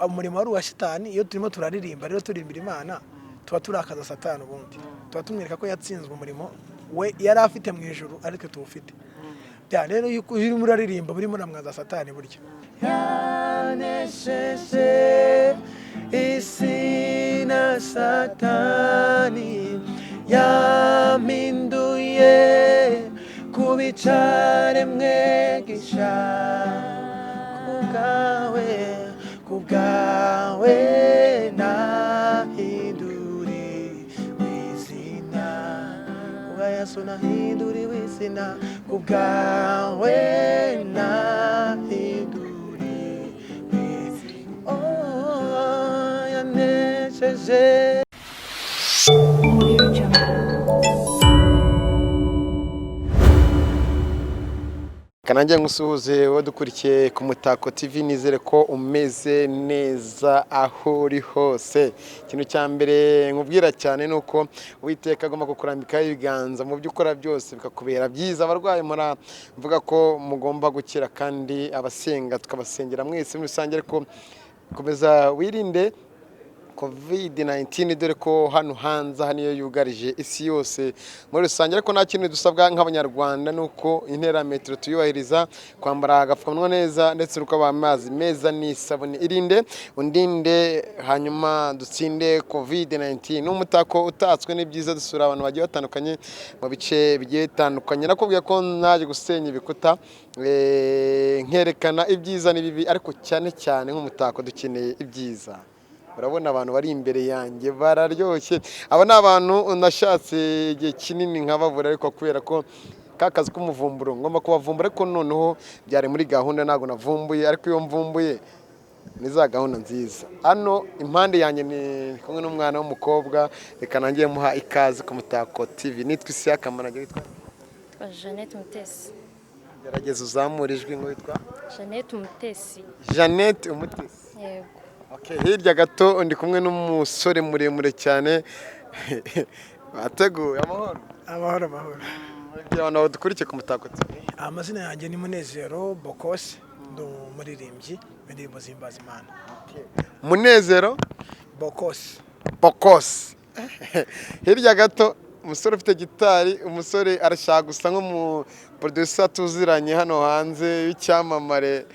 umurimo wari uwa shitani. Iyo turimo turaririmba rero turirimbira Imana tuba turakaza satani, ubundi tuba tumwereka ko yatsinzwe umurimo we yari afite mu ijuru ariko tuwufite. Rero yuko urimo uraririmba burimo uramwaza satani burya. Yanesheje isi na satani, yampinduye kubicare mwegisha, kubwawe nahinduri wizina, Yesu nahinduri wizina, kubwawe nahinduri wizina. Oh, yanesheje. Kananjye ngusuhuze wadukurikiye ku Mutako TV, nizere ko umeze neza aho uri hose. Ikintu cya mbere nkubwira cyane nuko Uwiteka agomba kukurambika ibiganza mu byo ukora byose bikakubera byiza. Abarwayi mvuga ko mugomba gukira, kandi abasenga tukabasengera mwese muri rusange, ariko komeza wirinde COVID-19 dore ko hano hanze haniyo yugarije isi yose muri rusange. Ariko nta kintu dusabwa nk'Abanyarwanda nuko intera metero tuyubahiriza, kwambara agapfukamunwa neza, ndetse n'ukaba amazi meza n'isabune. Irinde undinde, hanyuma dutsinde COVID-19. N'umutako utatswe n'ibyiza, dusura abantu bagiye batandukanye mu bice bigiye bitandukanye. Nakubwiye ko naje gusenya ibikuta nkerekana ibyiza n'ibibi, ariko cyane cyane nk'umutako dukeneye ibyiza. Urabona abantu bari imbere yanjye bararyoshye. Aba ni abantu nashatse igihe kinini nkababura, ariko kubera ko kakazi k'umuvumburo ngomba kubavumbura, ariko noneho byari muri gahunda ntago navumbuye. Ariko iyo mvumbuye ni za gahunda nziza. Hano impande yanjye ni kumwe n'umwana w'umukobwa, reka nanjye muha ikaze ku Mutako TV. Nitwa Isiakamana, witwa Jeannette Umutesi. Gerageza uzamura ijwi ngo witwa Jeannette Umutesi. Jeannette Umutesi. Yego. Okay, hirya gato ndi kumwe n'umusore muremure cyane. Bateguye amahoro. Amahoro. Abantu dukurikiye ku Mutako TV. Amazina yanjye ni Munezero Bokose, ndo muririmbyi w'indirimbo zihimbaza Imana. Munezero Bokose. Hirya gato umusore ufite gitari, umusore arashaka gusa nk'umu producer tuziranye hano hanze w'icyamamare.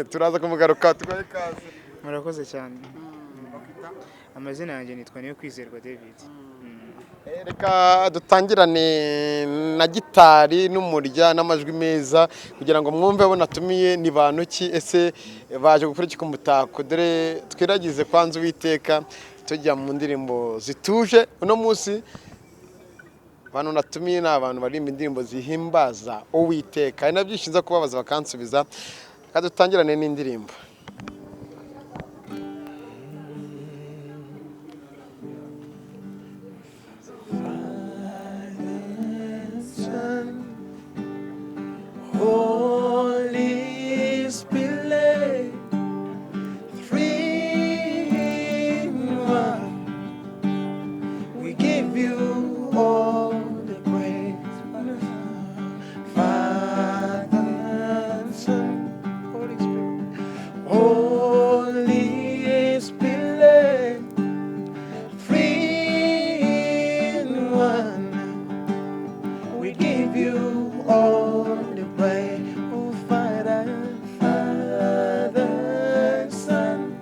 Turaza kumugaruka tugaye kaze. Murakoze cyane. Amazina yanjye nitwa Niyo Kwizerwa David. Reka dutangirane na gitari n'umurya n'amajwi meza kugira ngo mwumve abo natumiye ni bantu ki, ese baje gukurikira ku Mutako. Dore twiragize kwanza Uwiteka tujya mu ndirimbo zituje. Uno munsi abantu natumiye ni abantu barimba indirimbo zihimbaza Uwiteka. Ari nabyishinza kubabaza bakansubiza. Reka dutangirane n'indirimbo. Holy Spirit, three in one, we give you all the praise. Father and Son, Holy Spirit, Holy Spirit, three in one, we give you all the praise. Oh, Father, Son,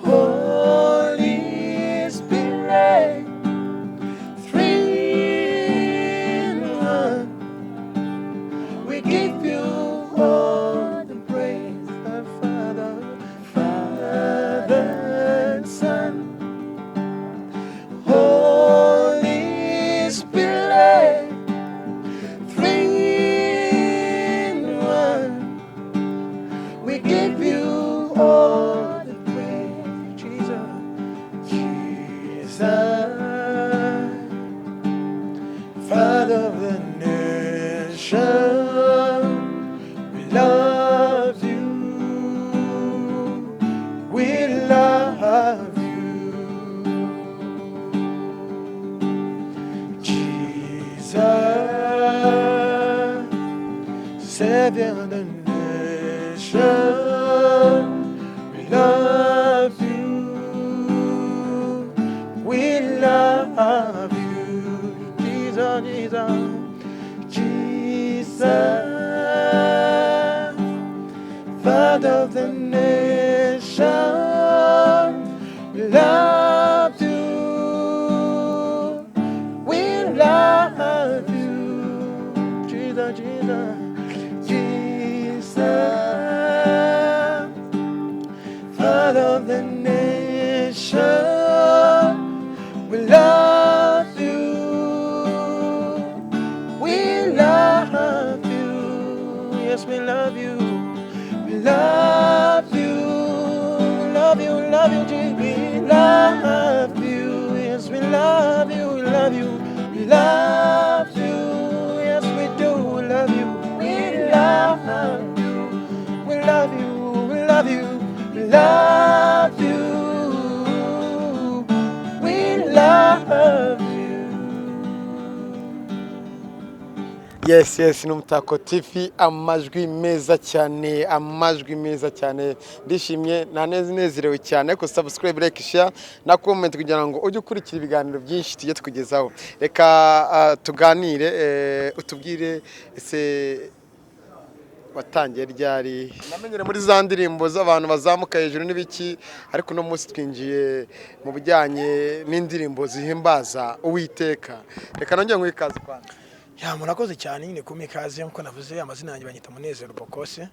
Holy Spirit, three in one, we give you all the praise. Our Father, Son, Holy Spirit, we give you all the praise. Jesus, Father of the nation, we love you, we love you. Jesus, Savior of the nation, we love you. Father of the nation, we love you. We love you. Jesus, Jesus, Jesus. Father of the nation, we love you. We love you. Yes, we love you. We love you. Love you, love you, Jesus. We love you. Yes, we love you. We love you. We love you. Yes, we do. We love you. We love you. We love you. We love you. We love you. We love you. Yes, yes, ni Umutako TV, amajwi meza cyane, amajwi meza cyane. Ndishimye, nanezerewe cyane ko subscribe, like, share na comment kugira ngo ujye ukurikira ibiganiro byinshi tujye tukugezaho. Reka tuganire, utubwire ese watangiye ryari? Namenyere muri za ndirimbo z'abantu bazamuka hejuru n'ibiki, ariko no munsi twinjiye mu bijyanye n'indirimbo zihimbaza Uwiteka. Reka nongeye nk'ikaze kwanza. Ya murakoze cyane nyine kumwe kaze nko navuze amazina yanjye banyita Munezero Bokose,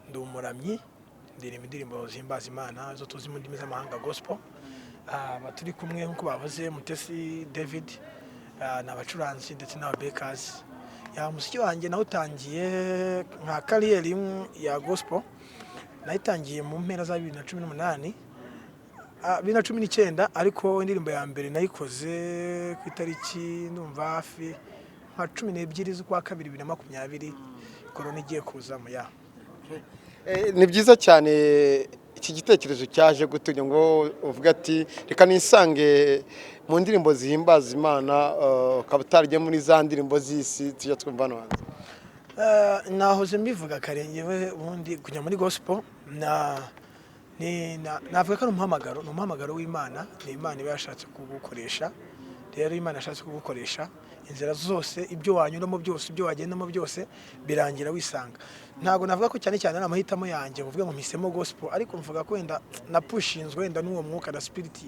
ndi umuramyi, ndirimba indirimbo zihimbaza Imana zo tuzi mu ndimi z'amahanga gospel. Baturi kumwe nko bavuze Mutesi David, n'abacuranzi ndetse n'ababekers. Ya musiki wanjye naho utangiye nka kariyeri ya gospel, nayitangiye mu mpera za 2018 2019, ariko indirimbo ya mbere nayikoze ku itariki ndumva hafi 12 z'ukwa 2020 korona igiye kuzamo. Ya ni byiza cyane iki gitekerezo cyaje gutunya ngo uvuga ati reka nisange mu ndirimbo zihimbaza Imana, ukaba utarye muri za ndirimbo z'isi tujya twumva no hanze. Nahoze mbivuga karengewe ubundi kujya muri gospel navuga ko ari umuhamagaro w'Imana. Ni Imana iba yashatse kugukoresha. Rero Imana yashatse kugukoresha inzira zose, ibyo wanyuramo byose, ibyo wagendamo byose birangira wisanga. Ntago navuga ko cyane cyane amahitamo yanjye uvuga ngo mpisemo gospel, ariko mvuga ko wenda napushinzwe wenda n'uwo mwuka na spirit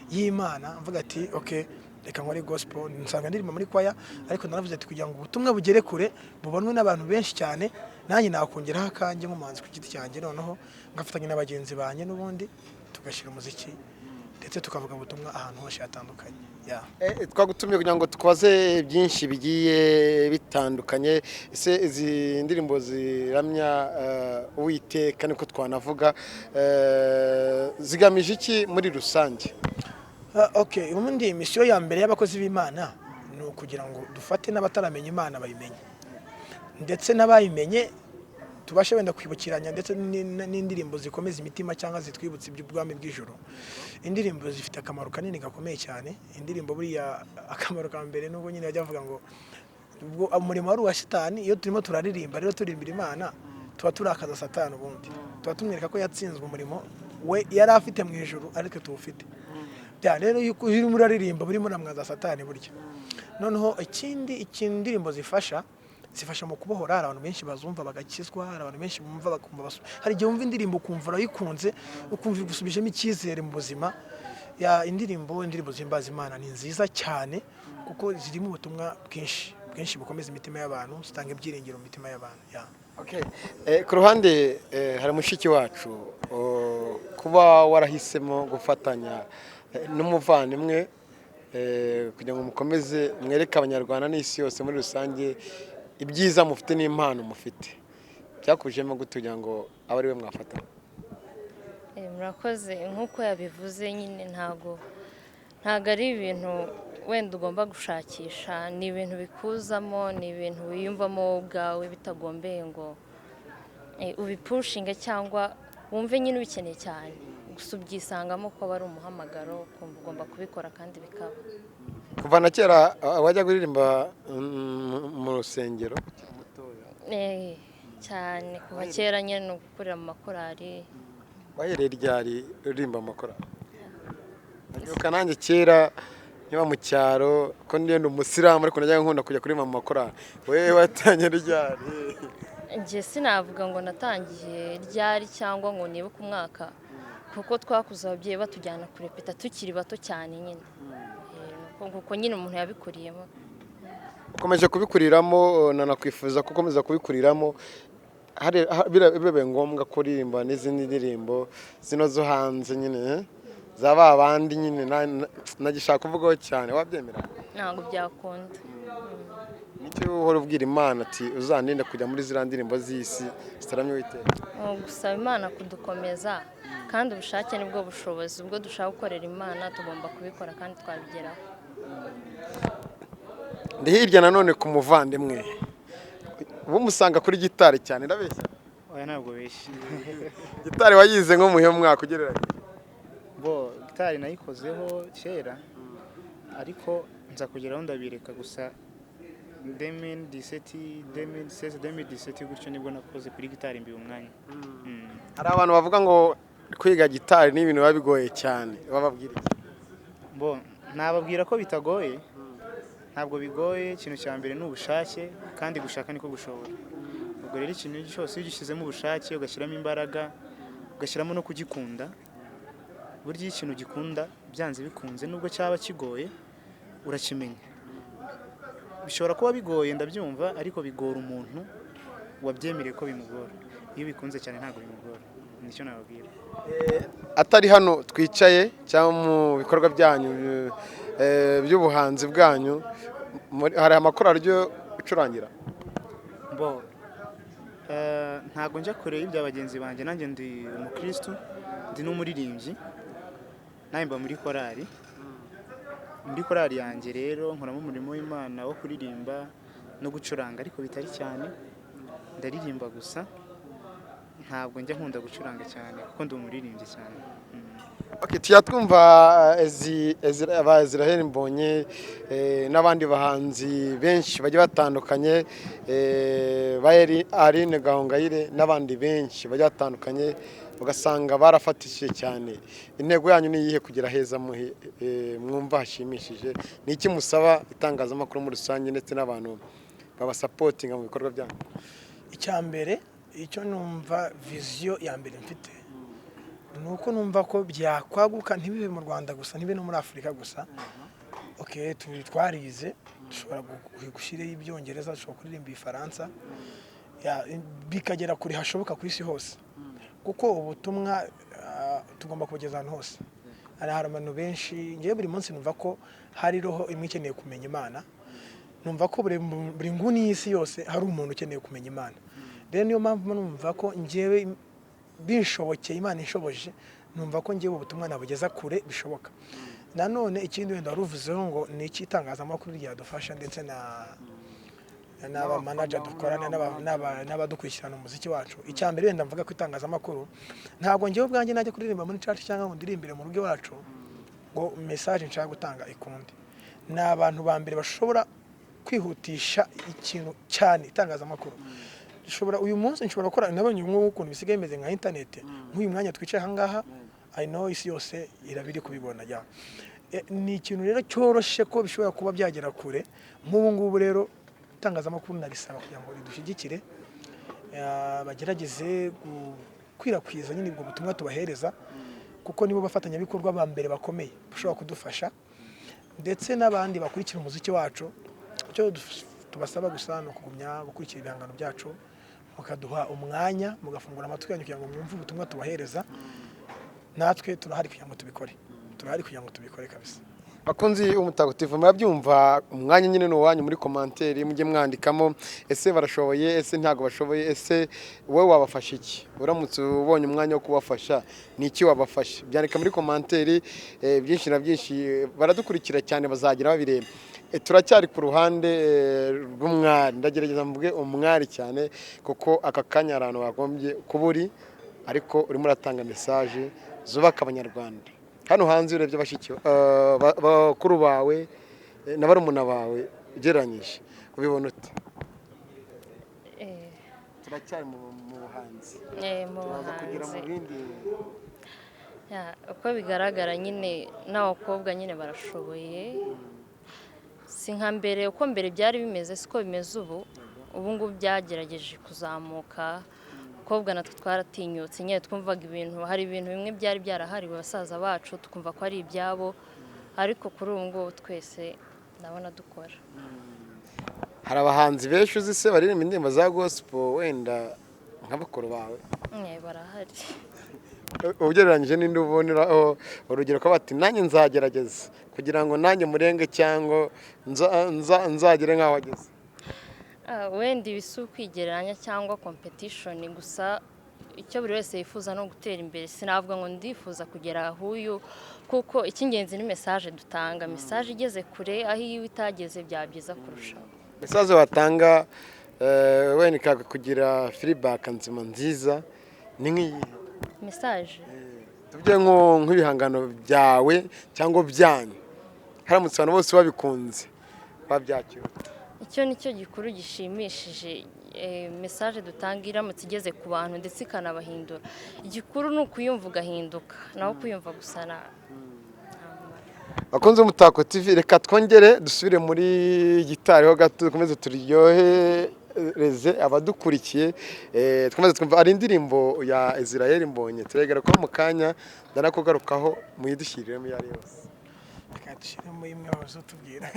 y'Imana, mvuga ati okay, reka nkore gospel. Nsanga ndirimba muri kwaya, ariko naravuze ati kugira ngo ubutumwa bugere kure bubonwe n'abantu benshi cyane, nanjye nakongeraho akanjye nk'umuhanzi ku giti cyanjye, noneho ngafatanya n'abagenzi banye n'ubundi tugashyira umuziki ndetse tukavuga ubutumwa ahantu hose hatandukanye. Twagutumye kugira ngo tukoze byinshi bigiye bitandukanye. Ese izi ndirimbo ziramya Uwiteka niko twanavuga, zigamije iki muri rusange? Okay, ubundi misiyo ya mbere y'abakozi b'Imana ni ukugira ngo dufate n'abataramenya Imana bayimenye, ndetse n'abayimenye tubashe wenda kwibukiranya, ndetse n'indirimbo zikomeza imitima cyangwa zitwibutsa iby'ubwami bw'ijuru. Indirimbo zifite akamaro kanini gakomeye cyane. Indirimbo buriya akamaro ka mbere nubwo nyine yajya avuga ngo ubwo umurimo wari uwa satani, iyo turimo turaririmba rero turirimbira Imana tubaturakaza satani, ubundi tuba tumwereka ko yatsinzwe umurimo we yari afite mu ijuru ariko tuwufite. Rero yuko urimo uraririmba burimo namwaza satani burya. Noneho ikindi indirimbo zifasha mu kubohora. Hari abantu benshi bazumva bagakizwa, hari abantu benshi bumva bakumva hari igihe wumva indirimbo ukumva urayikunze, ukumva igusubijemo icyizere mu buzima. Ya indirimbo zihimbaza Imana ni nziza cyane kuko zirimo ubutumwa bwinshi bukomeza imitima y'abantu, zitanga ibyiringiro mu mitima y'abantu. Ya okay, ku ruhande hari mushiki wacu kuba warahisemo gufatanya n'umuvandimwe kugira ngo mukomeze mwereke Abanyarwanda n'isi yose muri rusange ibyiza mufite n'impano mufite, byakujemo gutugira ngo abe ari we mwafata? Murakoze, nk'uko yabivuze nyine ntago ari ibintu wenda ugomba gushakisha, ni ibintu bikuzamo, ni ibintu wiyumvamo ubwawe bitagombeye ngo ubipushinge cyangwa wumve nyine ubikeneye cyane, gusa ubyisangamo ko ari umuhamagaro, ukumva ugomba kubikora kandi bikaba. Kuva na kera wajya kuririmba mu rusengero? Cyane kuva kera nyine no gukorera mu makorari. Wahereye ryari uririmba amakorari? Nanyuka nanjye kera niba mu cyaro ko ndi umusiramu ariko najya nkunda kujya kuririmba mu makorari. Wewe watanye ryari? njye sinavuga ngo natangiye ryari cyangwa ngo nibuke umwaka kuko twakuze ababyeyi batujyana kurepeta tukiri bato cyane nyine kuko nyine umuntu yabikuriyemo. ukomeje kubikuriramo nanakwifuza ko ukomeza kubikuriramo bibe ngombwa kuririmba n'izindi ndirimbo zino zo hanze nyine zaba abandi nyine nagishaka kuvugaho cyane wabyemera? Ntabwo byakunda. Nicyo uhora ubwira Imana ati uzandinde kujya muri ziriya ndirimbo z'isi zitaramye witeka? Gusaba Imana kudukomeza kandi ubushake nibwo bushobozi, ubwo dushaka gukorera Imana tugomba kubikora kandi twabigeraho. Ndi hirya nanone ku muvandimwe ubu musanga kuri gitari cyane ndabeshya? Oya ntabwo beshye. Gitari wayize nko muhe mwaka ugereranyije? Gitari nayikozeho kera ariko nza kugeraho ndabireka gusa 2017 gutyo nibwo nakoze kuri gitari mbi umwanya. Hari abantu bavuga ngo kwiga gitari ni ibintu biba bigoye cyane, bababwira iki? Nababwira ko bitagoye, ntabwo bigoye. Ikintu cya mbere ni ubushake kandi gushaka niko gushobora. Ubwo rero ikintu cyose iyo ugishyizemo ubushake ugashyiramo imbaraga ugashyiramo no kugikunda, burya ikintu gikunda byanze bikunze nubwo cyaba kigoye urakimenya. Bishobora kuba bigoye ndabyumva ariko bigora umuntu wabyemereye ko bimugora. Iyo bikunze cyane ntabwo bimugora. Nicyo nababwira. Atari hano twicaye cyangwa mu bikorwa byanyu by'ubuhanzi bwanyu hari amakuru aryo ucurangira? Ntabwo njya kure y'ibya bagenzi banjye, nanjye ndi umukristo, ndi n'umuririmbyi, nawe mba muri korari. Muri korari yanjye rero nkoramo umurimo w'Imana wo kuririmba no gucuranga ariko bitari cyane. Ndaririmba gusa, ntabwo njya nkunda gucuranga cyane kuko ndi umuririmbyi cyane. Twumva Israel Mbonye n'abandi bahanzi benshi bagiye batandukanye, bayeri Aline Gahongayire n'abandi benshi bagiye batandukanye, ugasanga barafatishije cyane. Intego yanyu ni iyihe kugira heza mwumva hashimishije? Ni iki musaba itangazamakuru muri rusange ndetse n'abantu babasapotinga mu bikorwa byanyu? Icya mbere, icyo numva viziyo ya mbere mfite nuko numva ko byakwaguka ntibibe mu Rwanda gusa, ntibe no muri Afurika gusa. Twarize dushobora gushyiraho ibyongereza, dushobora kuririmba ifaransa, bikagera kuri hashoboka ku isi hose, kuko ubutumwa tugomba kubugeza ahantu hose. Hari abantu benshi, ngewe buri munsi numva ko hari roho imwe ikeneye kumenya Imana. Numva ko buri nguni y'isi yose hari umuntu ukeneye kumenya Imana. Rero niyo mpamvu numva ko ngewe binshobokeye, Imana inshoboje, numva ko ngewe ubutumwa nabugeza kure bishoboka. Nanone ikindi wenda waruvuzeho ngo ni iki itangazamakuru ryadufasha ndetse n'aba manager dukorana n'abadukurikirana umuziki wacu. Icya mbere wenda mvuga ko itangazamakuru ntabwo ngewe ubwanjye najya kuririmba muri church cyangwa ngo ndirimbire mu rugo iwacu ngo message nshaka gutanga ikundi. Ni abantu ba mbere bashobora kwihutisha ikintu cyane itangazamakuru. Uyu munsi nshobora gukora, nabonye ukuntu bisigaye bimeze nka internet. Nk'uyu mwanya twicaye aha ngaha, I know isi yose irabiri kubibona jya. Ni ikintu rero cyoroshye ko bishobora kuba byagera kure. Nk'ubu ngubu rero itangazamakuru narisaba kugira ngo ridushyigikire, bagerageze gukwirakwiza nyine ubwo butumwa tubahereza, kuko nibo bafatanyabikorwa ba mbere bakomeye bashobora kudufasha, ndetse n'abandi bakurikira umuziki wacu. Icyo tubasaba gusa no kugumya gukurikira ibihangano byacu, mukaduha umwanya, mugafungura amatwi yanyu kugira ngo mwumve ubutumwa tubahereza. Natwe turahari kugira ngo tubikore kabisa. Bakunzi umutagatifu murabyumva, umwanya nyine no wanyu muri komanteri mujye mwandikamo ese barashoboye, ese ntago bashoboye, ese wowe wabafasha iki? Uramutse ubonye umwanya wo kubafasha ni iki wabafasha? Byandika muri komanteri. Byinshi na byinshi baradukurikira cyane, bazagira babireba. Turacyari ku ruhande rw'umwari, ndagerageza mvuge umwari cyane kuko aka kanya abantu bagombye kuburi, ariko urimo uratanga message zubaka Abanyarwanda. Hano hanze urebye bashiki bakuru bawe na barumuna bawe ugereranyije ubibona ute? Turacyari mu buhanzi. Mu buhanzi. Uko uko bigaragara nyine n'abakobwa nyine barashoboye. Si nka mbere, uko mbere byari bimeze siko bimeze ubu. ubu ngubu byagerageje kuzamuka, abakobwa natwe twaratinyutse nyine twumvaga ibintu, hari ibintu bimwe byari byarahariwe basaza bacu tukumva ko ari ibyabo, ariko kuri ubu ngubu twese ndabona dukora. hari abahanzi benshi uzi se baririmba indirimbo za gospel wenda nk'abakuru bawe? Barahari. ugereranyije n'indi uboneraho urugero ko bati nanjye nzagerageza kugira ngo nanjye murenge cyangwa nzagere nk'aho ageze? Wenda ibi si ukwigereranya cyangwa competition, gusa icyo buri wese yifuza no gutera imbere. Sinavuga ngo ndifuza kugera aho uyu, kuko icy'ingenzi ni message dutanga. Message igeze kure, aho iyo itageze byaba byiza kurushaho. Message watanga wenda kugira feedback nziza ni nk'iyi message. Tubye nk'ibihangano byawe cyangwa byanyu, haramutse abantu bose babikunze babyakira. Icyo nicyo gikuru gishimishije. Message dutanga iramutse igeze ku bantu ndetse ikanabahindura. Igikuru ni ukuyumva ugahinduka, naho kuyumva gusa na bakunze Umutako TV, reka twongere dusubire muri gitari ho gato dukomeze turyohereze abadukurikiye. Twamaze twumva ari indirimbo ya Israel Mbonye, turegera ko mu kanya ndanakugarukaho muyidushyiremo yari yose. Dushyiremo imwe wazo tubwira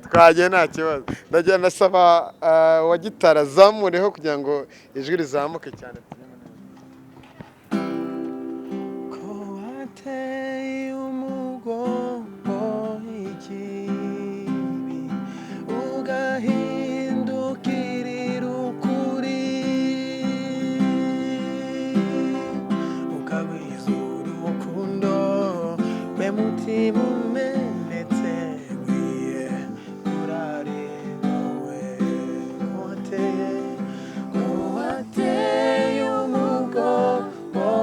twagiye nta kibazo. Ndagira nasaba wa gitari azamureho kugira ngo ijwi rizamuke cyane. ko wateye umugongo ikibi ugahindukirira ukuri ukagwiza urukundo we mutima umenetse wiye urareba we wateye umugongo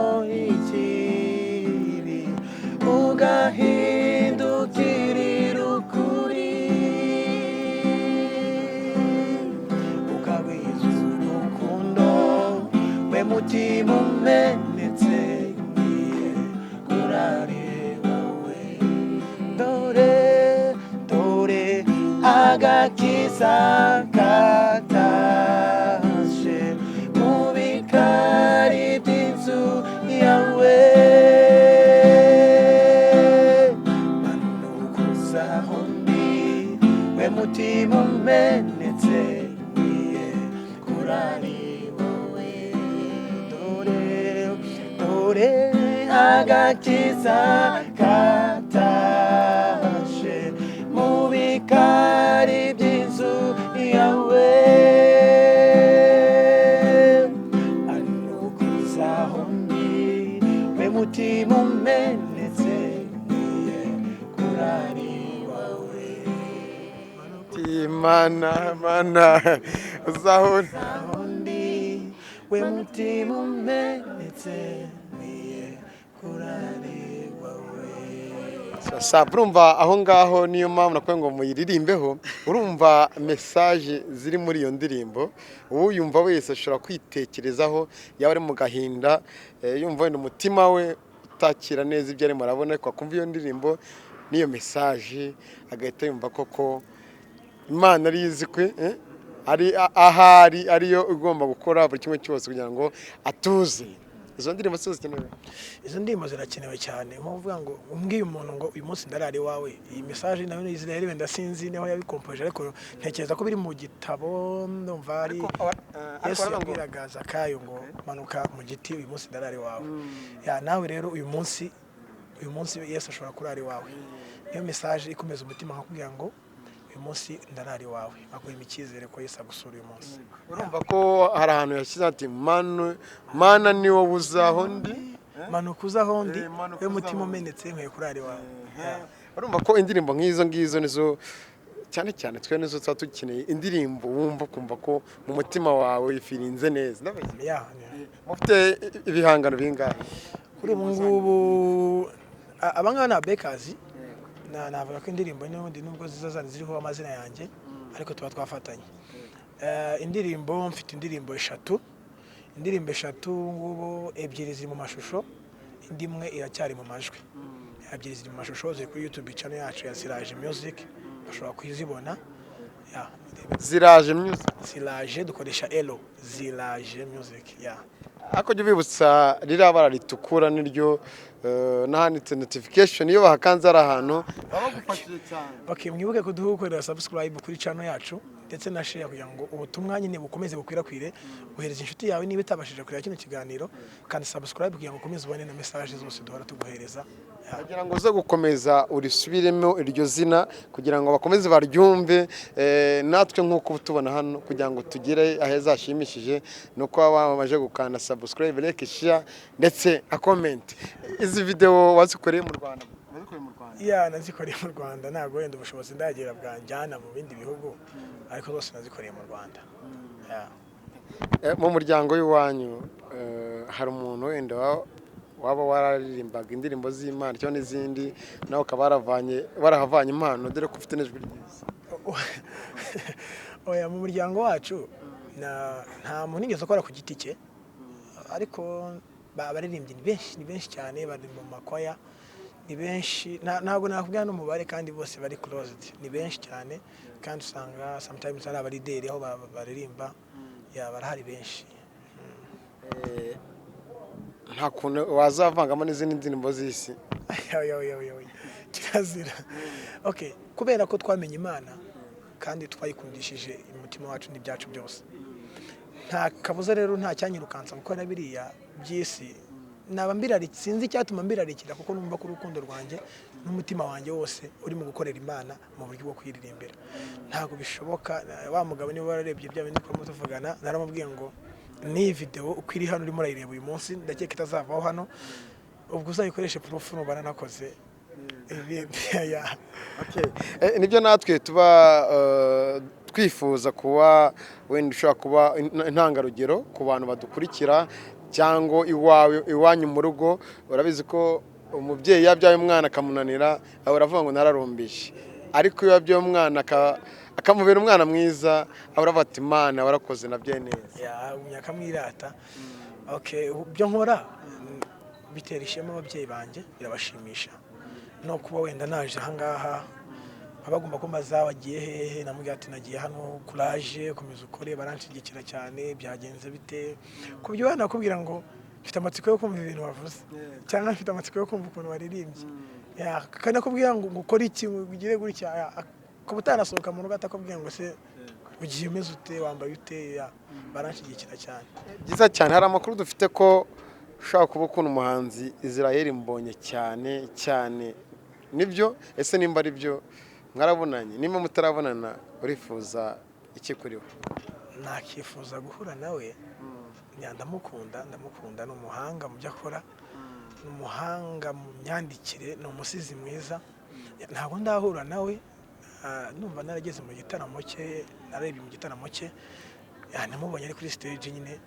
ikibi ugahindukirira ukuri ukagwiza urukundo we mutima umenetse wiye urareba we dore agakiza katashe mu bikari by'inzu yawe manukuzaho ndi we mutima umenetse wiye kurari wowe dore agakiza katashe mu bikari by'inzu yawe anukuzaho ndi we mutima umenetse wiye kurari wawe Mana uzahura ndi we mutima umenetse wiye kurari wawe. Sasa urumva aho ngaho niyo mpamvu nakwe ngo muyiririmbeho. Urumva message ziri muri iyo ndirimbo, uyumva wese ashobora kwitekerezaho, yaba ari mu gahinda yumva wenda umutima we utakira neza ibyo arimo arabona, ko akumva iyo ndirimbo niyo message agahita yumva koko Imana ari izikwe ari ahari ariyo ugomba gukora buri kimwe cyose kugira ngo atuze. Izo ndirimbo zose zikenewe. Izo ndirimbo zirakenewe cyane, nkuvuga ngo umbwiye umuntu ngo uyu munsi ndarari wawe. Iyi message nayo ni Israel wenda sinzi niho yabikompoje, ariko ntekereza ko biri mu gitabo ndumva ari Yesu yabwiragaza kayo ngo manuka mu giti uyu munsi ndarari wawe. Ya nawe rero uyu munsi Yesu ashobora kurari wawe. Niyo message ikomeza umutima nkakubwira ngo uyu munsi ndarari wawe, aguha icyizere ko Yesu agusura uyu munsi. Urumva ko hari ahantu yashyize ati mana ni wowe uzaho ndi, manuka uzaho ndi we mutima umenetse nkwiye kurari wawe. Urumva ko indirimbo nk'izo ngizo nizo cyane cyane twe nizo tuba dukeneye, indirimbo wumva kumva ko mu mutima wawe ifirinze neza. Mufite ibihangano bingahe kuri ubu ngubu? Abangaba ni abekazi, navuga ko indirimbo n'ubundi nubwo zizazana ziriho amazina yanjye, ariko tuba twafatanye. Indirimbo mfite indirimbo eshatu ngubu, ebyiri ziri mu mashusho, indi imwe iracyari mu majwi. Ebyiri ziri mu mashusho, ziri kuri YouTube channel yacu ya Siraje Music, bashobora kuzibona. ya Ziraje music. ziraje dukoresha elo ziraje music ya Ako jya ubibutsa ririya bara ritukura niryo n'ahanditse notification iyo bahakanze ari ahantu baba bagufashije cyane. Okay, mwibuke kuduha subscribe kuri channel yacu ndetse na share kugira ngo ubutumwa nyine bukomeze bukwirakwire, uhereza inshuti yawe niba itabashije kureba kino kiganiro, kandi subscribe kugira ngo ukomeze ubone na message zose duhora tuguhereza. Kugira ngo uze gukomeza urisubiremo iryo zina kugira ngo bakomeze baryumve, natwe nk'uko tubona hano kugira ngo tugire aheza hashimishije nuko bamaje gukanda subscribe, like, share ndetse na comment. Izi video wazikoreye mu Rwanda? Ya nazikoreye mu Rwanda, ntago wenda ubushobozi ndagira bwanjyana mu bindi bihugu, ariko zose nazikoreye mu Rwanda. Mu muryango w'iwanyu hari umuntu wenda waba wararirimbaga indirimbo z'Imana cyangwa n'izindi nawe ukaba warahavanye impano dore ko ufite n'ijwi ryiza? Oya, mu muryango wacu nta muntu nigeze akora ku giti cye, ariko abaririmbyi ni benshi cyane, bari mu makwaya ni benshi, ntabwo nakubwira n'umubare kandi bose bari closed, ni benshi cyane, kandi usanga sometimes ari abarideri aho baririmba barahari benshi. Nta kuntu wazavangamo n'izindi ndirimbo z'isi? Kirazira. Okay, kubera ko twamenye Imana kandi twayikundishije umutima wacu n'ibyacu byose, nta kabuza rero nta cyanyirukansa gukora biriya by'isi. Naba mbirari, sinzi icyatuma mbirarikira, kuko numva ko urukundo rwanjye n'umutima wanjye wose uri mu gukorera Imana mu buryo bwo kwiririmbira. Ntabwo bishoboka. Wa mugabo niba wararebye bya bindi ko tuvugana, naramubwiye ngo ni video uko iri hano urimo urayireba uyu munsi, ndakeka itazavaho hano, ubwo uzayikoreshe proof n'ubara nakoze. Nibyo natwe tuba twifuza kuba wenda ushobora kuba intangarugero ku bantu badukurikira, cyangwa iwanyu mu rugo. Urabizi ko umubyeyi yabyaye umwana akamunanira uravuga ngo nararumbishe, ariko iyo yabyaye umwana akamubera umwana mwiza uravuga ati Imana warakoze nabyaye neza, akamwirata. Okay, byo nkora bitera ishema ababyeyi banjye, birabashimisha no kuba wenda naje ahangaha abagomba kumbaza wagiye hehe, namubwira ati nagiye hano, courage, komeza ukore, baranshigikira cyane, byagenze bite, kubyo nakubwira ngo mfite amatsiko yo kumva ibintu wavuze, cyangwa mfite amatsiko yo kumva ukuntu waririmbye, kandi nakubwira ngo ukore iki, ugire gutya, kuba utanasohoka mu rugo atakubwira ngo se ugiye umeze ute, wambaye ute, baranshigikira cyane. Byiza cyane. Hari amakuru dufite ko ushaka kuba ukunda umuhanzi Israel Mbonye cyane cyane, nibyo? Ese nimba ari byo mwarabonanye? Nimba mutarabonana urifuza iki kuri we? Nakifuza guhura nawe, ndamukunda, ni umuhanga mu byo akora, ni umuhanga mu myandikire, ni umusizi mwiza. Ntabwo ndahura nawe, numva narageze mu gitaramo cye, narebye mu gitaramo cye, namubonye ari kuri stage nyine,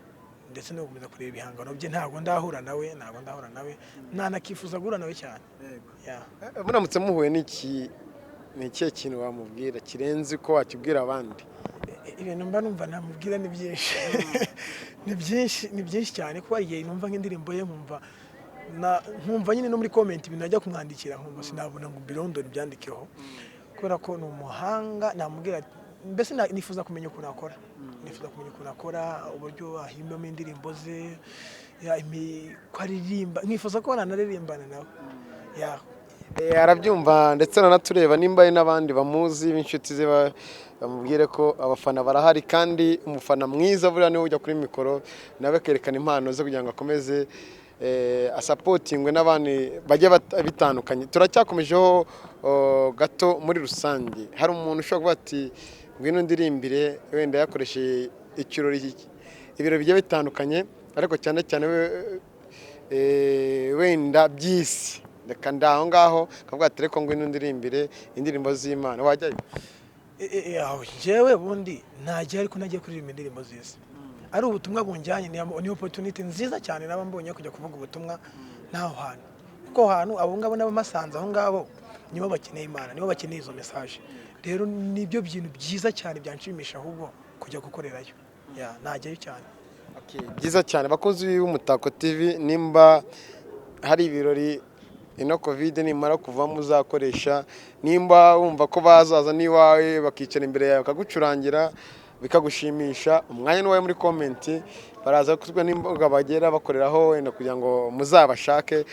ndetse no gukomeza kureba ibihangano bye. Ntabwo ndahura nawe, nanakifuza guhura nawe cyane. Muramutse muhuye ni ikihe kintu wamubwira kirenze ko wakibwira abandi? Ibintu mba numva namubwira ni byinshi. ni byinshi cyane, kuko igihe numva nk'indirimbo ye nkumva nyine no muri comment ibintu najya kumwandikira nkumva sinabona ngo mbirondore byandikeho, kubera ko ni umuhanga. Namubwira mbese nifuza kumenya ukuntu akora, uburyo ahimbamo indirimbo ze, ko aririmba, nkifuza ko nanaririmbana nawe. Arabyumva ndetse nanatureba nimba ari n'abandi bamuzi b'inshuti ze bamubwire ko abafana barahari, kandi umufana mwiza buriya niwe ujya kuri mikoro nawe akerekana impano ze kugira ngo akomeze asapotingwe n'abandi bajye bitandukanye. Turacyakomejeho gato muri rusange. Hari umuntu ushobora kuba ati ngwino ndirimbire, wenda yakoresheje ibiro bigiye bitandukanye, ariko cyane cyane wenda by'isi, reka ndaho ngaho kavuga ati reko ngwino ndirimbire indirimbo z'Imana, wajyayo? Jewe bundi najya, ariko nagiye kuririmba indirimbo z'isi, ari ubutumwa bunjyanye, ni opportunity nziza cyane naba mbonye kujya kuvuga ubutumwa naho hantu, kuko hantu abo ngabo n'abamasanze aho ngabo nibo bakeneye Imana, nibo bakeneye izo message. Rero nibyo bintu byiza cyane byanshimisha ahubwo kujya gukorerayo, najyayo cyane. Byiza cyane. Bakozi b'Umutako TV, nimba hari ibirori ino covid nimara kuvamo uzakoresha, nimba wumva ko bazaza n'iwawe bakicara imbere yawe bakagucurangira bikagushimisha, umwanya n'uwawe muri comment baraza kuzwa n'imboga bagera bakoreraho wenda kugira ngo muzabashake.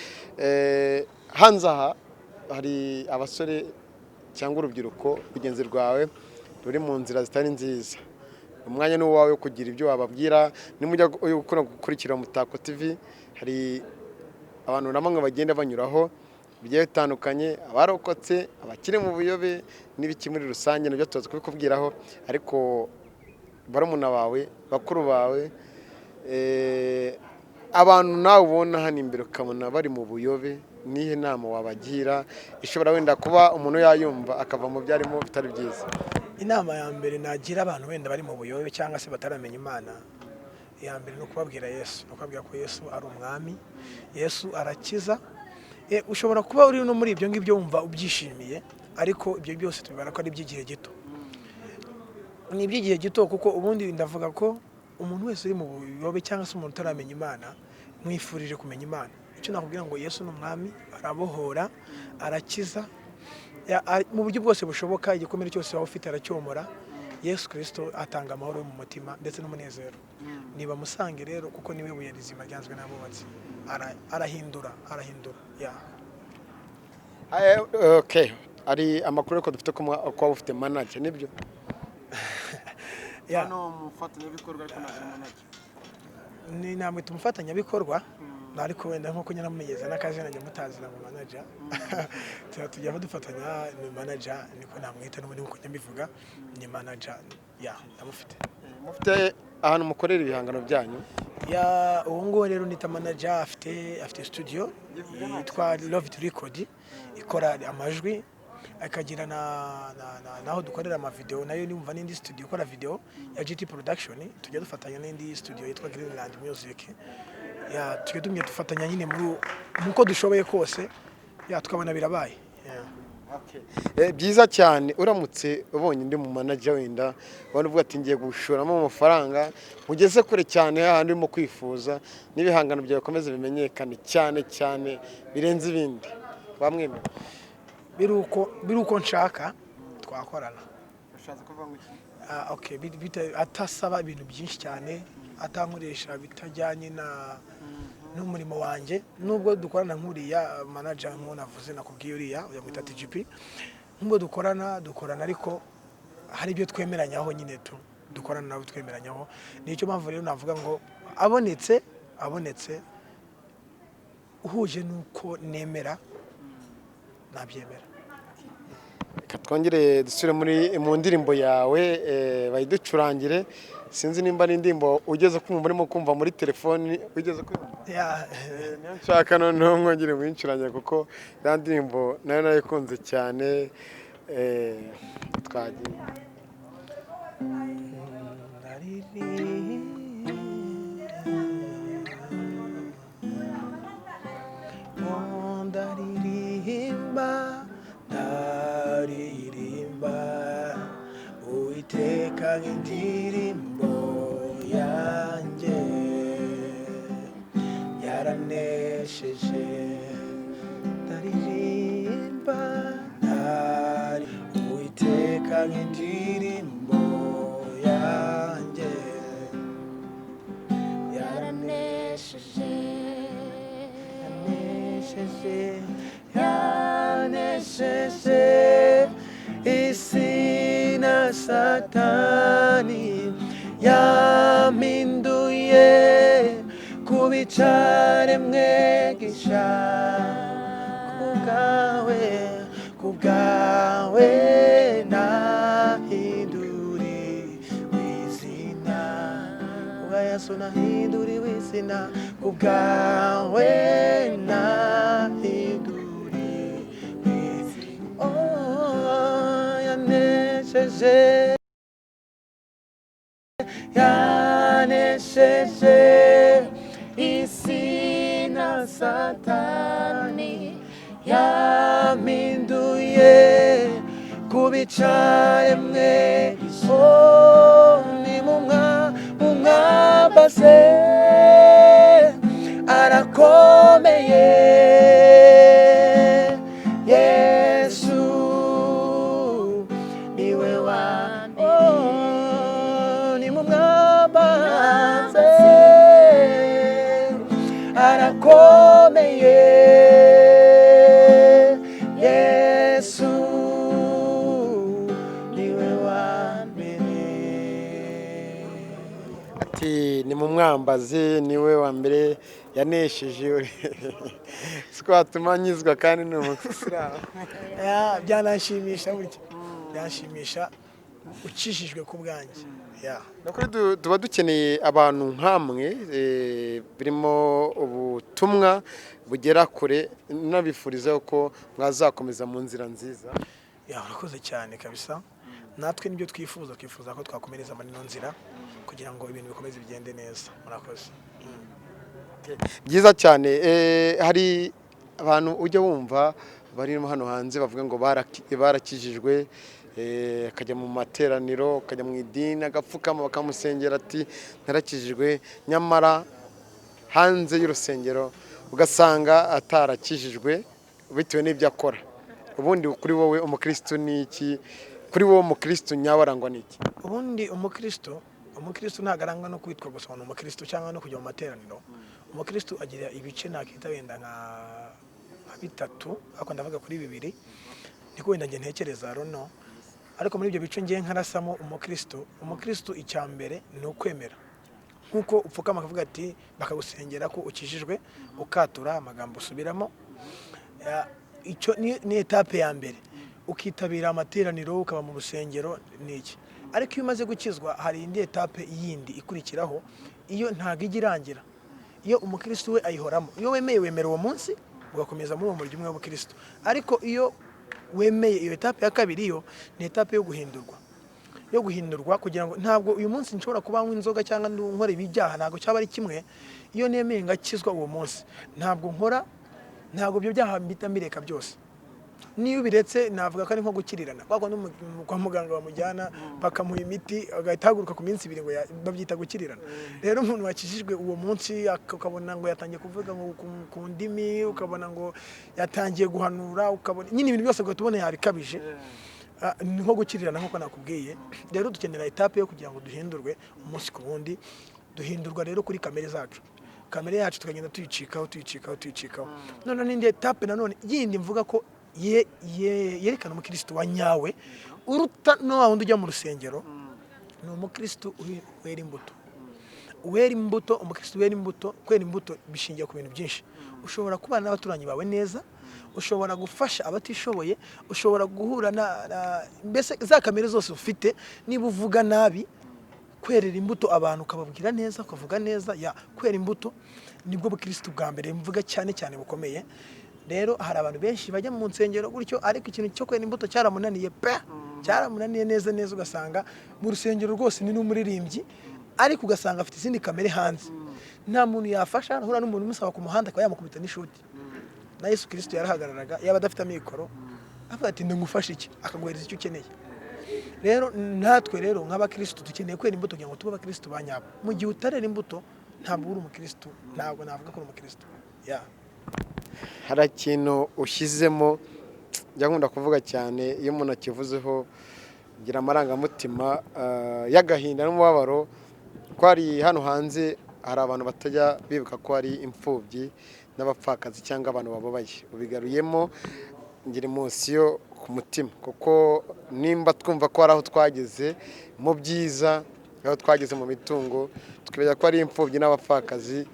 Hanze aha hari abasore cyangwa urubyiruko rugenzi rwawe ruri mu nzira zitari nziza, umwanya n'uwawe kugira ibyo wababwira. Nimujya gukurikira Umutako TV, hari abantu namwe bagenda banyuraho bigiye bitandukanye, abarokotse, abakiri mu buyobe n'ibiki muri rusange, nabyo tuza kubikubwiraho. Ariko barumuna bawe, bakuru bawe, abantu nawe ubona hano imbere ukabona bari mu buyobe, nihe nama wabagira ishobora wenda kuba umuntu yayumva akava mu byarimo bitari byiza? Inama ya mbere nagira abantu wenda bari mu buyobe cyangwa se bataramenya Imana, ya mbere no kubabwira Yesu, no kubabwira ko Yesu ari umwami, Yesu arakiza. Ushobora kuba uri no muri ibyo ngibyo wumva ubyishimiye, ariko ibyo byose tubibara ko ari iby'igihe gito. Ni iby'igihe gito, kuko ubundi ndavuga ko umuntu wese uri mu buyobe cyangwa se umuntu utaramenya Imana, mwifurije kumenya Imana. Icyo nakubwira ngo Yesu ni umwami, arabohora, arakiza mu buryo bwose bushoboka. Igikomere cyose waba ufite aracyomora. Yesu Kristo atanga amahoro mu mutima ndetse n'umunezero. Niba musange rero, kuko niwe buye rizima ryanzwe n'abubatsi, arahindura ya. Okay, ari amakuru ko dufite ko ufite manager, nibyo? Ya no mufatanyabikorwa ariko na manager ni namwe tumufatanyabikorwa, ariko wenda nko kunyaramumenyeza n'akazi najya mutazi na manager. Tujya dufatanya ni manager, niko namwita n'ubundi nko nyambivuga ni manager ya ndamufite. Mufite ahantu mukorera ibihangano byanyu? Ya uwo ngo rero nita manager, afite studio yitwa Love to Record, ikora amajwi, akagira naho dukorera ama video, nayo nimva n'indi studio ikora video ya GT Production. Tujya dufatanya n'indi studio yitwa Greenland Music. Ya tujye dufatanya nyine muko dushoboye kose, ya tukabona birabaye. Okay. Byiza cyane. Uramutse ubonye ndi mu manager wenda ubona uvuga ati ngiye gushoramo amafaranga mugeze kure cyane handi mo kwifuza n'ibihangano byawe komeze bimenyekane cyane birenze ibindi, bamwemera? Biruko nshaka twakorana. Ushatse kuvuga ngo iki? Okay, atasaba ibintu byinshi cyane, atankoresha bitajyanye n'umurimo wanjye. Nubwo dukorana nk'uriya manager navuze nakubwiye uriya uyamwita TGP, nubwo dukorana ariko hari ibyo twemeranyaho nyine dukorana nabo twemeranyaho. Nicyo mpamvu rero navuga ngo abonetse uhuje nuko nemera nabyemera. Twongere dusure mu ndirimbo yawe bayiducurangire. Sinzi nimba ari indirimbo ugeze kumva kumva muri telefoni ugeze kumva. Niyo nshaka noneho mwongere mwincuranye, kuko ya ndirimbo nayo nayikunze cyane. Twagiye ndaririmba Uwiteka indirimbo yanjye yaranesheje. Ndaririmba Uwiteka indirimbo yanjye yaranesheje. Isi na satani yaminduye kubicaremwe gisha. Kubwawe nahinduri wizina, kubwa Yesu nahinduri wizina, kubwawe nahinduri wizina. Oh, yanesheje isi na satani yaminduye kubicaremwe. Oh, ni mumwambaze arakomeye. ukomeye Yesu niwe wa mbere. ati ni mu mwambazi niwe wa mbere yanesheje siko watuma nyizwa kandi ni umusiramu. Byanashimisha burya, byanshimisha ukishijwe ku bwanjye. Nukuri tuba dukeneye abantu nk'amwe birimo ubutumwa bugera kure, nabifuriza ko mwazakomeza mu nzira nziza. Urakoze cyane kabisa, natwe nibyo twifuza ko twakomereza muri ino nzira kugira ngo ibintu bikomeze bigende neza. Murakoze. Byiza cyane. Hari abantu ujya wumva barimo hano hanze bavuga ngo barakijijwe, akajya mu materaniro, akajya mu idini, agapfukama bakamusengera ati narakijijwe, nyamara hanze y'urusengero ugasanga atarakijijwe bitewe n'ibyo akora. Ubundi kuri wowe umukristo ni iki? Kuri wowe umukristo nyawe arangwa n'iki? Ubundi umukristo ntabwo arangwa no kwitwa gusa ni umukristo cyangwa no kujya mu materaniro. Umukristo agira ibice nakita wenda nka bitatu, ariko ndavuga kuri bibiri niko wenda nge ntekereza rono. Ariko muri ibyo bice ngiye nkarasamo umukristo icya mbere ni ukwemera, nkuko upfukama akavuga ati bakagusengera ko ukijijwe, ukatura amagambo usubiramo. Icyo ni etape ya mbere, ukitabira amateraniro, ukaba mu rusengero n'iki. Ariko iyo umaze gukizwa hari indi etape yindi ikurikiraho, iyo ntago igirangira, iyo umukristo we ayihoramo. Iyo wemeye wemera uwo munsi ugakomeza muri uwo murimo umwe w'ubukristo. Ariko iyo wemeye iyo etape ya kabiri, yo ni etape yo guhindurwa kugira ngo ntabwo uyu munsi nshobora kuba nywa inzoga cyangwa nkora ibijyaha, ntabwo cyaba ari kimwe. Iyo nemeye ngakizwa uwo munsi ntabwo ibyo byaha mbita mbireka byose. Niyo biretse navuga ko ari nko gukirirana, kwa muganga bamujyana bakamuha imiti agahita haguruka ku minsi 2 ngo babyita gukirirana. Rero umuntu wakijijwe uwo munsi ukabona ngo yatangiye kuvuga ngo ku ndimi, ukabona ngo yatangiye guhanura, ukabona nyine ibintu byose ugatubona yarikabije, nko gukirirana nkuko nakubwiye. Rero dukenera etape yo kugira ngo duhindurwe umunsi ku wundi. Duhindurwa rero kuri kamere yacu tukagenda tuyicikaho. None n'indi etape nanone yindi mvuga ko yerekana umukristo wa nyawe uruta no wundi ujya mu rusengero, ni umukristo wera imbuto. Umukristo wera imbuto, kwera imbuto bishingiye ku bintu byinshi. Ushobora kubana n'abaturanyi bawe neza, ushobora gufasha abatishoboye, ushobora guhura mbese za kamere zose ufite. Niba uvuga nabi, kwerera imbuto abantu ukababwira neza, ukavuga neza, kwera imbuto nibwo bukristo bwa mbere mvuga cyane bukomeye. Rero hari abantu benshi bajya mu nsengero gutyo, ariko ikintu cyo kwera imbuto cyaramunaniye neza, ugasanga mu rusengero rwose ni n'umuririmbyi, ariko ugasanga afite izindi kamere hanze. Nta muntu yafasha, ahura n'umuntu umusaba ku muhanda akaba yamukubita n'ishuti. Na Yesu Kristo yarahagararaga, yaba adafite amikoro avuga ati ndagufasha iki, akaguhereza icyo ukeneye. Rero natwe rero nk'abakristo dukeneye kwera imbuto kugira ngo tube abakristo ba nyabo. Mu gihe utarera imbuto ntabwo uri umukristo, ntabwo navuga ko uri umukristo. Hari ikintu ushyizemo njya nkunda kuvuga cyane, iyo umuntu akivuzeho gira amarangamutima y'agahinda n'umubabaro. Ko hari hano hanze hari abantu batajya bibuka ko hari imfubyi n'abapfakazi cyangwa abantu bababaye. Ubigaruyemo ngira emosiyo ku mutima, kuko nimba twumva ko hari aho twageze mu byiza, aho twageze mu mitungo, tukibera ko ari imfubyi n'abapfakazi.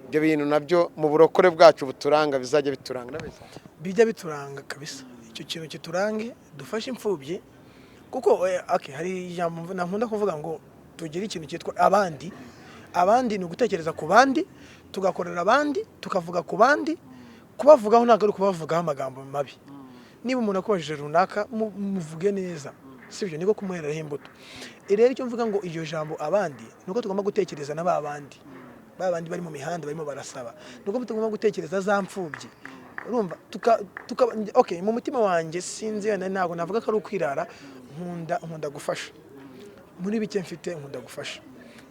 Ibyo bintu nabyo mu burokore bwacu buturanga bizajya bituranga bijya bituranga kabisa. Icyo kintu kiturange, dufashe imfubyi, kuko hari ijambo nkunda kuvuga ngo tugire ikintu cyitwa abandi ni ugutekereza ku bandi, tugakorera abandi, tukavuga ku bandi. Kubavugaho ntabwo ari kubavugaho amagambo mabi. Niba umuntu akubajije runaka muvuge neza, sibyo niko kumuhereraho imbuto. Rero icyo mvuga ngo iryo jambo abandi nuko tugomba gutekereza na babandi bari mu mihanda barimo barasaba, nuko tugomba gutekereza za mfubyi. Urumva mu mutima wanjye sinzi wenda ntabwo navuga ko ari ukwirara, nkunda gufasha muri bike mfite, nkunda gufasha.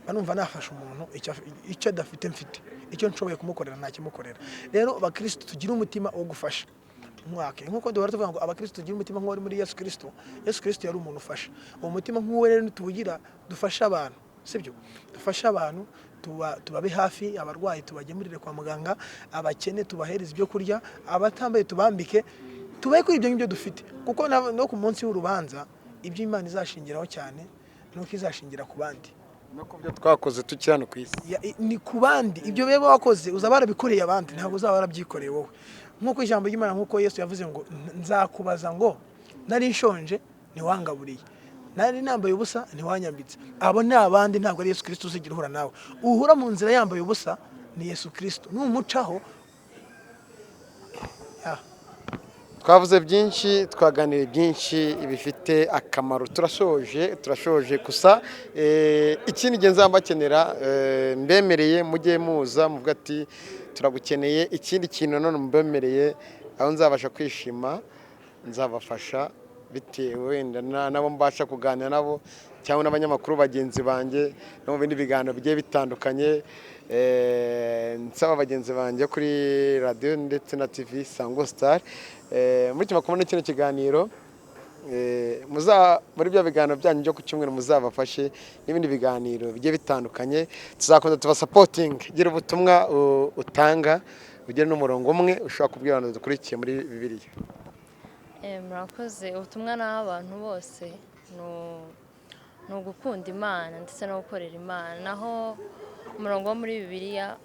Banumva nafasha umuntu icyo adafite mfite, icyo nshoboye kumukorera ntakimukorera. Rero abakristo tugira umutima wo gufasha. Nkuko duhora tuvuga ngo abakristo tugira umutima nk'uwari muri Yesu Kristo. Yesu Kristo yari umuntu ufasha. Uwo mutima nk'uwo rero tuwugira, dufasha abantu, sibyo? Dufasha abantu, tubabe hafi, abarwayi tubagemurire kwa muganga, abakene tubahereza ibyo kurya, abatambaye tubambike, tubaye kuri ibyo ngibyo dufite, kuko no ku munsi w'urubanza ibyo Imana izashingiraho cyane nuko izashingira ku bandi, no ku byo twakoze tukiri hano ku isi. ni ku bandi. Ibyo bebe wakoze uzaba warabikoreye abandi, ntabwo uzaba warabyikoreye wowe. Nk'uko ijambo ry'Imana, nk'uko Yesu yavuze ngo nzakubaza ngo nari nshonje ntiwangaburiye, nari nambaye ubusa ntiwanyambitse. Abo ni abandi, ntabwo ari Yesu Kristo uzigira uhura nawe. Uhura mu nzira yambaye ubusa ni Yesu Kristo, numucaho. Twavuze byinshi, twaganiriye byinshi bifite akamaro. turashoje gusa ikindi gihe nzambakenera, mbemereye mujye muza muvuga ati turagukeneye. Ikindi kintu none mbemereye, aho nzabasha kwishima nzabafasha, bitewe wenda nabo mbasha kuganira nabo, cyangwa n'abanyamakuru bagenzi banjye no mu bindi biganiro bigiye bitandukanye. Nsaba bagenzi banjye kuri radio ndetse na TV Sango Star, muri tumakomane kino kiganiro, muri bya biganiro byanyu byo ku cyumweru muzabafashe n'ibindi biganiro bigiye bitandukanye. Tuzakomeza supporting, gira ubutumwa utanga, ugire n'umurongo umwe ushobora kubwira abantu dukurikiye muri Bibiliya. Murakoze. Ubutumwa n'abantu bose ni ugukunda Imana ndetse no gukorera Imana. Naho umurongo wo muri Bibiliya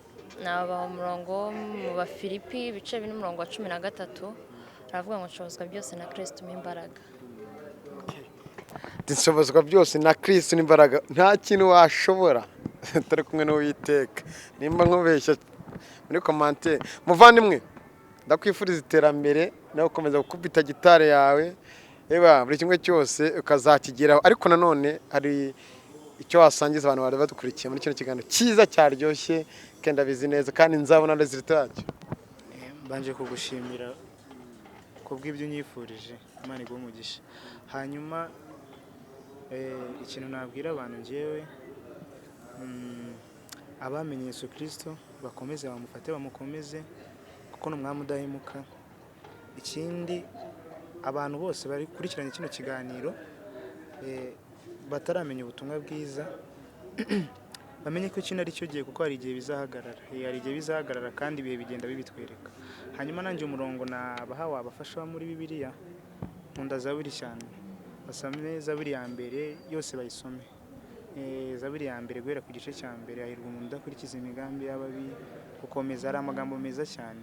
nabaha umurongo wo mu Bafilipi ibice 4:13, aravuga ngo nshobozwa byose na Kristo imbaraga. Nshobozwa byose na Kristo n'imbaraga. Nta kintu washobora turi kumwe n'Uwiteka. Nimba nkubeshya muri commentaire, muvandimwe, ndakwifuriza iterambere no gukomeza gukubita gitare yawe, buri kimwe cyose ukazakigeraho. Ariko nanone hari icyo wasangiza abantu bari badukurikiye muri kino kiganiro cyiza cyaryoshye, kenda bizi neza kandi nzabona resultat yacyo. Mbanje kugushimira kubw'ibyo unyifurije, Imana iguhe umugisha. Hanyuma ikintu nabwira abantu njyewe, abamenye Yesu Kristo bakomeze bamufate, bamukomeze, kuko n'umwami udahemuka. Ikindi, abantu bose bari kurikirana kino kiganiro bataramenya ubutumwa bwiza, bamenye ko kino ari cyo gihe, kuko hari igihe bizahagarara, kandi ibihe bigenda bibitwereka. Hanyuma nanjye umurongo nabaha wabafasha muri Bibiliya, nkunda Zaburi cyane, basome Zaburi ya mbere yose bayisome. Zaburi ya mbere guhera ku gice cya mbere, hahirwa umuntu udakurikiza imigambi y'ababi, gukomeza, ari amagambo meza cyane.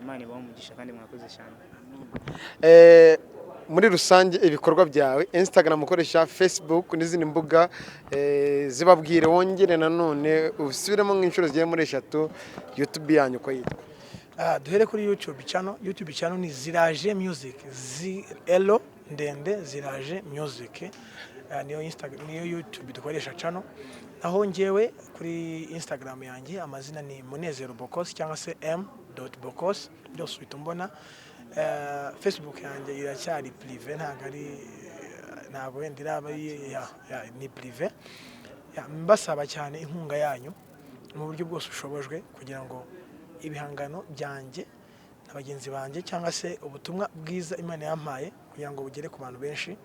Imana ibahe umugisha kandi mwakoze cyane. Muri rusange ibikorwa byawe, Instagram ukoresha, Facebook n'izindi mbuga, zibabwire wongere nanone usubiremo nk'inshuro zigiye muri 3, YouTube yanyu ko yitwa. Duhere kuri YouTube channel ni Ziraje Music, Elo ndende Ziraje Music, niyo Instagram, niyo YouTube dukoresha channel. Naho njyewe kuri Instagram yanjye amazina ni Munezero Bokos cyangwa se m.bokos, byose bitumbona. Facebook yanjye iracyari privé, ntabwo wenda iraba ni privé. Mbasaba cyane inkunga yanyu mu buryo bwose ushobojwe, kugira ngo ibihangano byanjye n'abagenzi banjye cyangwa se ubutumwa bwiza Imana yampaye kugira ngo bugere ku bantu benshi.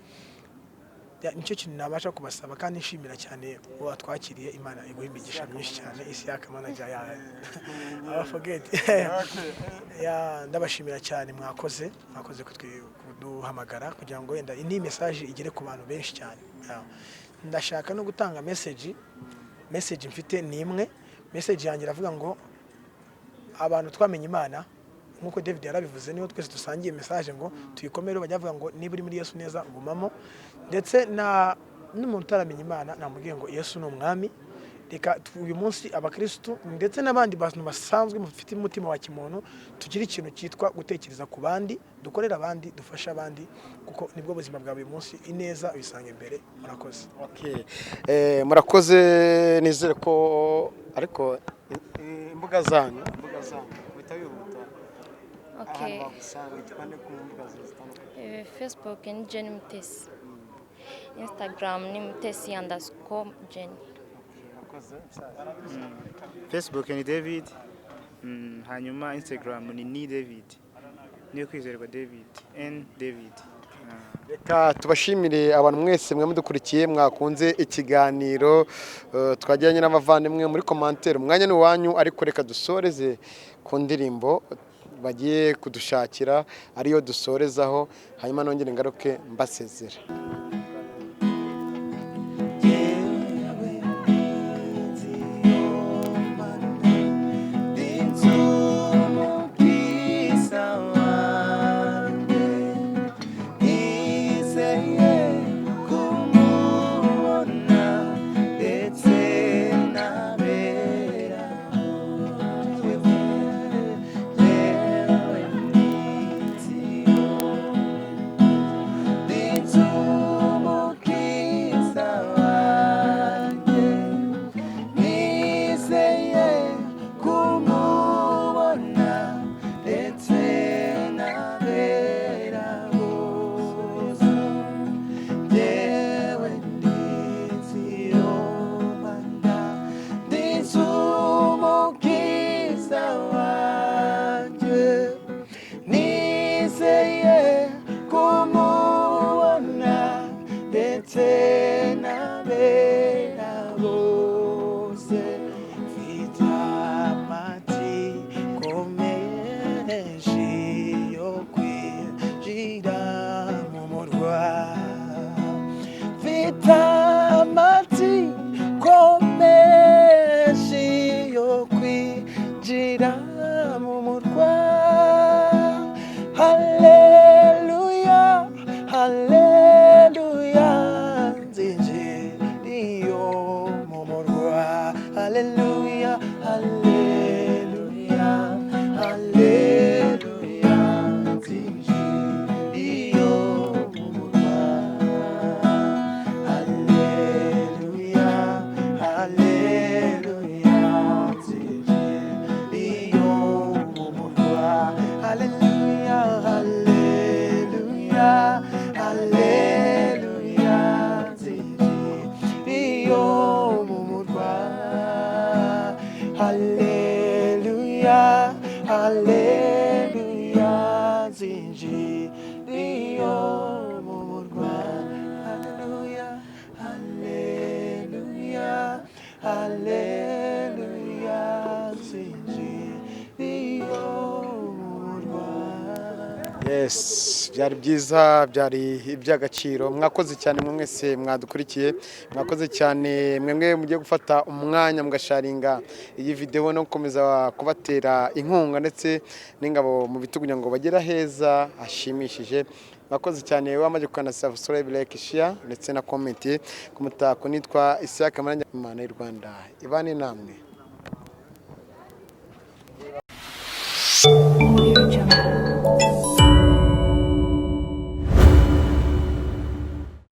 Nicyo kintu nabasha kubasaba, kandi nshimira cyane uwo twakiriye. Imana iguhe imigisha myinshi cyane, isi yakamanaja forget. Ndabashimira cyane, mwakoze kuduhamagara kugira ngo wenda iyi message igere ku bantu benshi cyane. Ndashaka no gutanga message mfite ni imwe. Message yanjye iravuga ngo abantu twamenye Imana, nkuko David yarabivuze, niho twese dusangiye message ngo tuyikomere. Bajya bavuga ngo niba uri muri Yesu neza gumamo, ndetse n'umuntu utaramenye Imana namubwiye ngo Yesu ni umwami. Reka uyu munsi abakristo ndetse n'abandi bantu basanzwe mufite umutima wa kimuntu, tugira ikintu cyitwa gutekereza ku bandi, dukorera abandi, dufasha abandi, kuko nibwo buzima bwa buri munsi. Ineza ubisanga imbere. Murakoze. Murakoze. Nizere ko ariko imbuga zanyu bitabihuta. Facebook ni Jenny Mutesi, Instagram ni Mutesi_Jenny. Facebook ni David, hanyuma Instagram ni David, niyo kwizerwa David, David. reka tubashimire abantu mwese mwe mudukurikiye mwakunze ikiganiro twagiranye n'abavandimwe muri commentaire. Umwanya ni wanyu, ariko reka dusoreze ku ndirimbo bagiye kudushakira ariyo dusorezaho, hanyuma nongere ngaruke mbasezera. Yes, byari byiza, byari iby'agaciro. Mwakoze cyane mwese mwadukurikiye, mwakoze cyane mwemwe mugiye gufata umwanya mugasharinga iyi video no gukomeza kubatera inkunga ndetse n'ingabo mu bitugu ngo bagera heza hashimishije. Mwakoze cyane wamaje kukana subscribe, like, share ndetse na comment ku mutako. Nitwa Isaac Imana y'u Rwanda, ibane namwe.